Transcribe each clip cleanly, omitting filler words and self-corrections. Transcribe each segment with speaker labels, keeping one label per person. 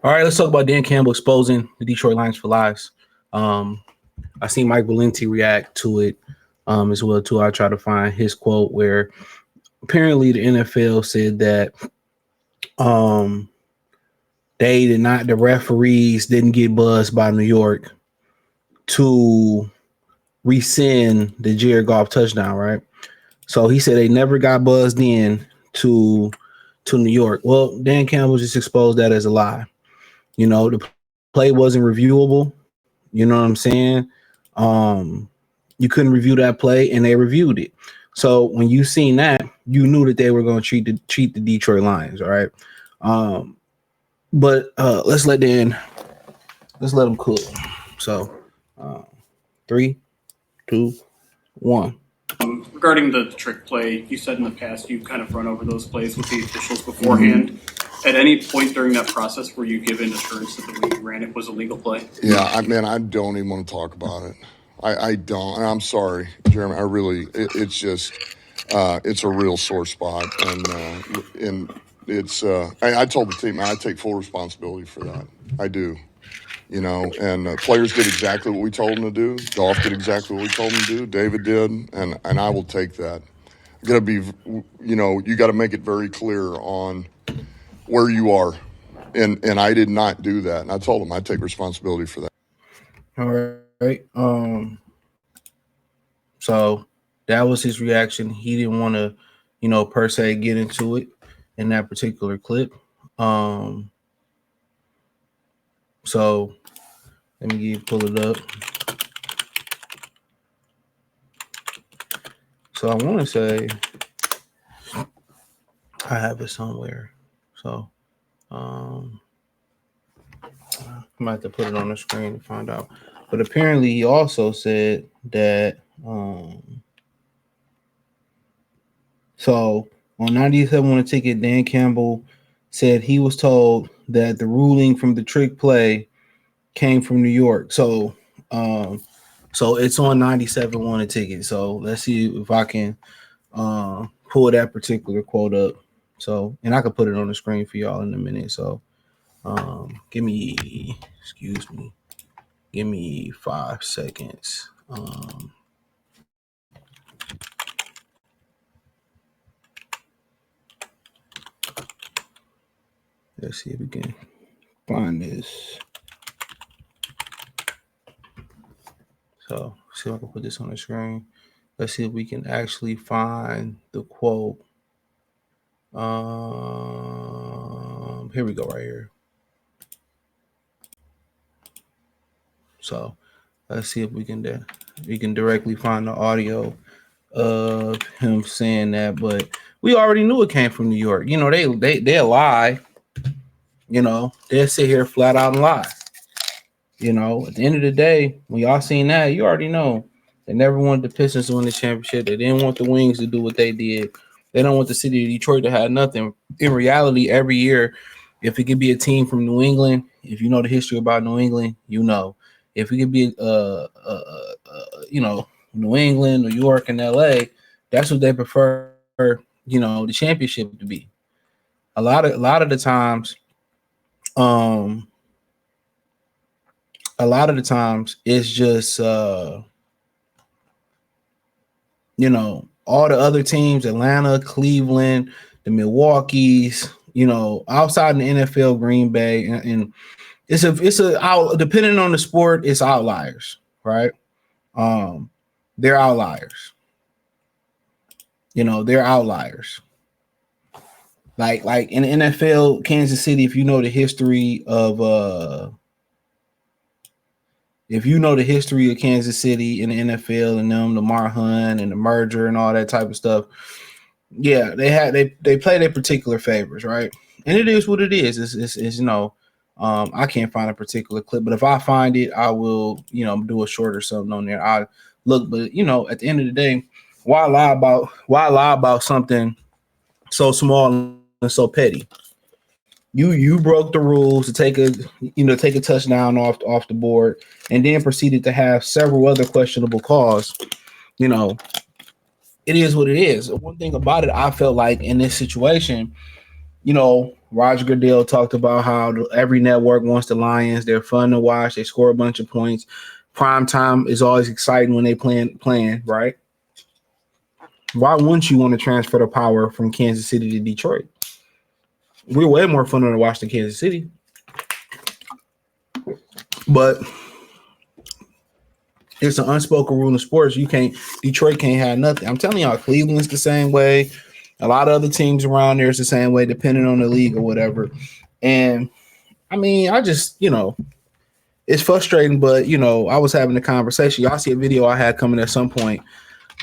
Speaker 1: All right, let's talk about Dan Campbell exposing the Detroit Lions for lies. Um, I seen Mike Valenti react to it as well too. I try to find his quote where apparently the NFL said that um, they did not, the referees didn't get buzzed by New York to rescind the Jared Goff touchdown, right? So he said they never got buzzed in to New York. Well, Dan Campbell just exposed that as a lie. You know, the play wasn't reviewable. You know what I'm saying? Um, you couldn't review that play, and they reviewed it. So when you seen that, you knew that they were going to treat the Detroit Lions. All right. Um, but let's let them cook. So uh, 3, 2, 1.
Speaker 2: Regarding the trick play, you said in the past you kind of run over those plays with the officials beforehand. At any point during that process, were you given assurance that the way you ran it was a legal play?
Speaker 3: Yeah, I don't even want to talk about it. I don't. And I'm sorry, Jeremy. I really, it's just, it's a real sore spot, and it's. I told the team I take full responsibility for that. I do. You know, and players did exactly what we told them to do. Goff did exactly what we told him to do. David did, and I will take that. Got to be, you know, you got to make it very clear on where you are, and I did not do that. And I told him I take responsibility for that.
Speaker 1: All right. So that was his reaction. He didn't want to, per se get into it in that particular clip. So let me pull it up. So I want to say I have it somewhere. So I might have to put it on the screen to find out. But apparently he also said that so on 97 on the ticket, Dan Campbell said he was told that the ruling from the trick play came from New York. So it's on 97 on the ticket. So let's see if I can pull that particular quote up. So, and I can put it on the screen for y'all in a minute. So give me 5 seconds. Let's see if we can find this. So see if I can put this on the screen. Let's see if we can actually find the quote. Here we go, right here. So let's see if we can directly find the audio of him saying that. But we already knew it came from New York. You know, they'll lie. You know, they'll sit here flat out and lie. You know, at the end of the day, when y'all seen that, you already know they never wanted the Pistons to win the championship. They didn't want the Wings to do what they did. They don't want the city of Detroit to have nothing. In reality, every year, if it could be a team from New England, if you know the history about New England, you know. If it could be, New England, New York, and LA, that's what they prefer, the championship to be. A lot of the times, it's just all the other teams, Atlanta, Cleveland, the Milwaukee's, outside in the NFL, Green Bay, and it's depending on the sport, it's outliers, right? They're outliers. They're outliers. Like in the NFL, Kansas City, if you know the history of Kansas City in the NFL and them, the Hunt and the merger and all that type of stuff, yeah, they play their particular favors, right? And it is what it is. It's I can't find a particular clip, but if I find it, I will, do a short or something on there. I look, but at the end of the day, why lie about something so small and so petty? You broke the rules to take a touchdown off the board, and then proceeded to have several other questionable calls. It is what it is. One thing about it, I felt like in this situation, Roger Goodell talked about how every network wants the Lions. They're fun to watch. They score a bunch of points. Prime time is always exciting when they playing, right? Why wouldn't you want to transfer the power from Kansas City to Detroit? We're way more fun to watch than Kansas City. But it's an unspoken rule in sports. Detroit can't have nothing. I'm telling y'all, Cleveland's the same way. A lot of other teams around there is the same way, depending on the league or whatever. And I mean, it's frustrating, but I was having a conversation. Y'all see a video I had coming at some point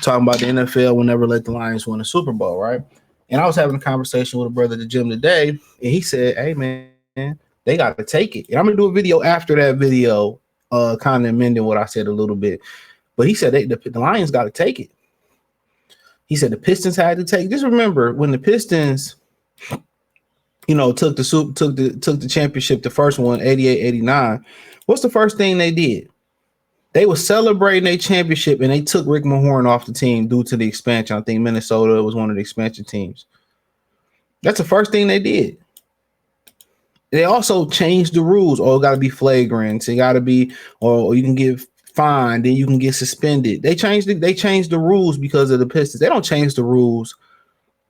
Speaker 1: talking about the NFL will never let the Lions win a Super Bowl, right? And I was having a conversation with a brother at the gym today, and he said, "Hey man, they got to take it." And I'm gonna do a video after that video, kind of amending what I said a little bit. But he said the Lions got to take it. He said the Pistons had to take. Just remember when the Pistons, took the championship, the first one, 88-89. What's the first thing they did? They were celebrating their championship, and they took Rick Mahorn off the team due to the expansion. I think Minnesota was one of the expansion teams. That's the first thing they did. They also changed the rules. Oh, it got to be flagrant. It got to be, or you can get fined, then you can get suspended. They changed the rules because of the Pistons. They don't change the rules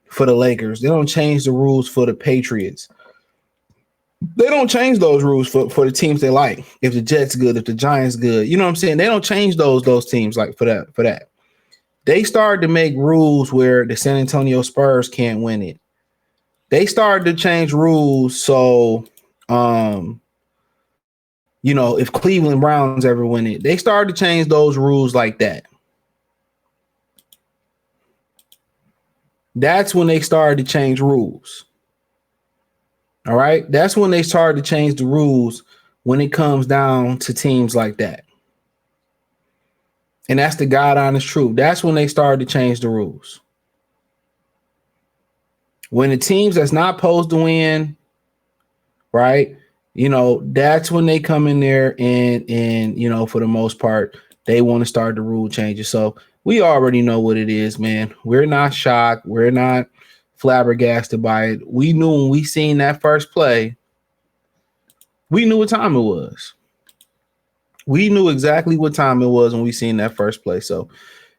Speaker 1: for the Lakers. They don't change the rules for the Patriots. They don't change those rules for the teams they like. If the Jets good, if the Giants good, you know what I'm saying? They don't change those teams like for that. They started to make rules where the San Antonio Spurs can't win it. They started to change rules so if Cleveland Browns ever win it, they started to change those rules like that. That's when they started to change rules. All right. That's when they started to change the rules when it comes down to teams like that. And that's the God honest truth. That's when they started to change the rules. When the teams that's not supposed to win, right? That's when they come in there and for the most part, they want to start the rule changes. So we already know what it is, man. We're not shocked. We're not flabbergasted by it. We knew when we seen that first play, we knew what time it was. We knew exactly what time it was when we seen that first play. So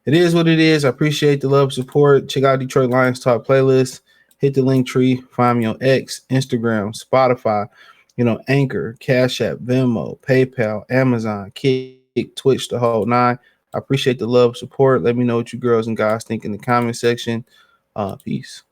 Speaker 1: it is what it is. I appreciate the love, support. Check out Detroit Lions Talk playlist. Hit the link tree. Find me on X, Instagram, Spotify, Anchor, Cash App, Venmo, PayPal, Amazon, Kick, Twitch, the whole nine. I appreciate the love, support. Let me know what you girls and guys think in the comment section. Peace.